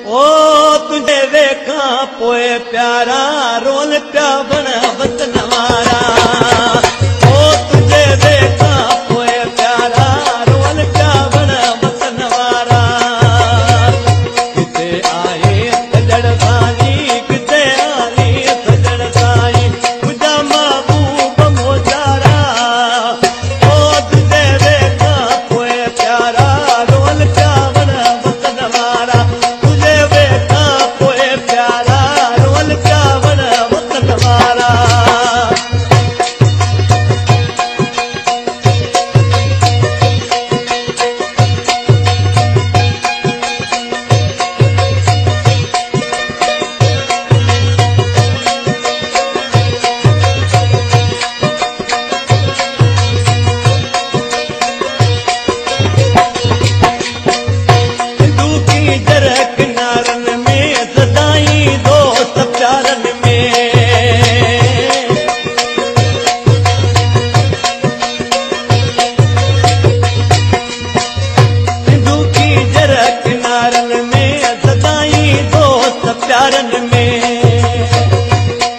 ओ तुझे वेखा पोए प्यारा रोल प्या बण वतन वारा। ओ तुझे वेखा पोए प्यारा रोल प्या बण वतन वारा। किते आए सजण साई किते आई सजण साई मुझा महबूब मोजारा। ओ तुझे वेखा पोए प्यारा रोल प्या बण वतन वारा।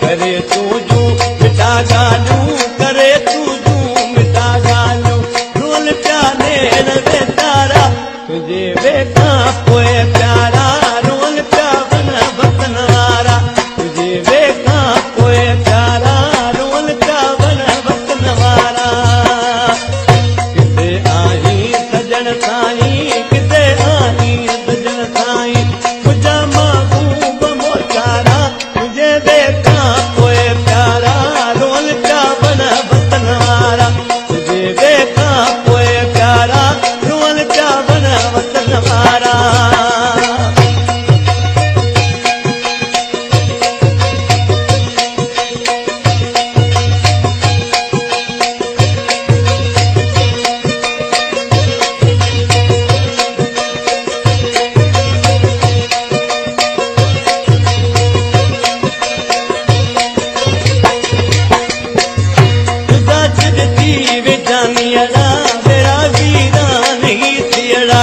करे तू जू मिठा गालू करे तू जू मिठा गालू रोल प्याने रे तारा। तुझे वेखा पोए प्यारा रोल प्या बण वतन वारा। तुझे वेखा पोए प्यारा रोल प्या बण वतन वारा। किते आई सजण साई किते आई सजण साई मुझा महबूब मोचारा। तुझे वेखा पोए प्यारा रोल प्या बण वतन वारा। तुझे वेखा पोए प्यारा रोल प्या बण वतन वारा। मेरा वीरा नहीं थियड़ा।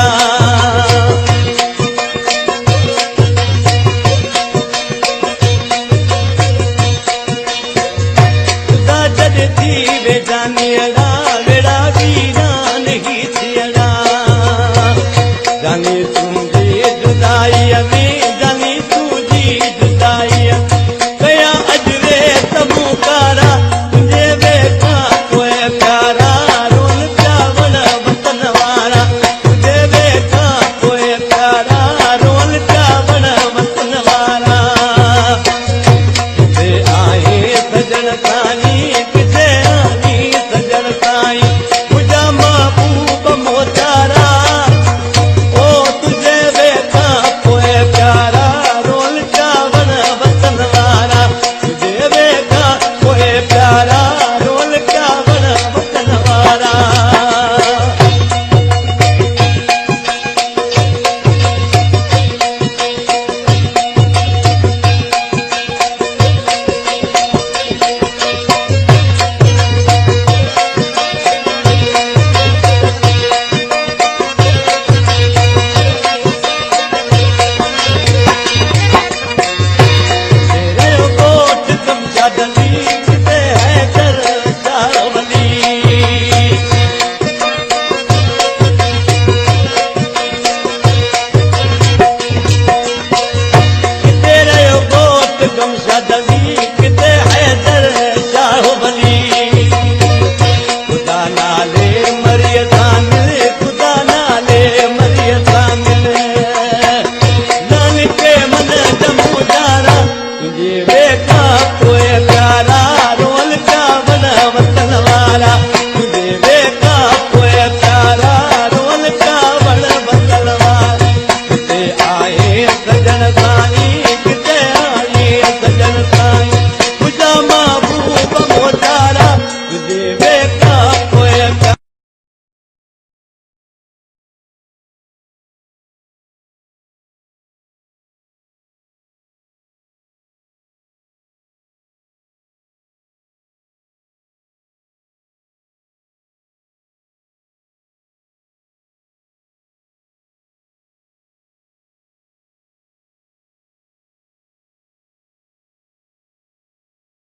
जज थी वे जानियड़ा मेरा वीरा नहीं थियड़ा। जानी तुझी जुदाई में जानी तुझी जुदाई कया अजरे तमुकारा। तुझे वेखा पोए प्यारा सजण साई किते आई सजण साई मुझा महबूब मोचारा। ओ तुझे वेखा पोए प्यारा रोल प्या बण वतन वारा। तुझे वेखा पोए प्यारा रोल प्या बण वतन वारा।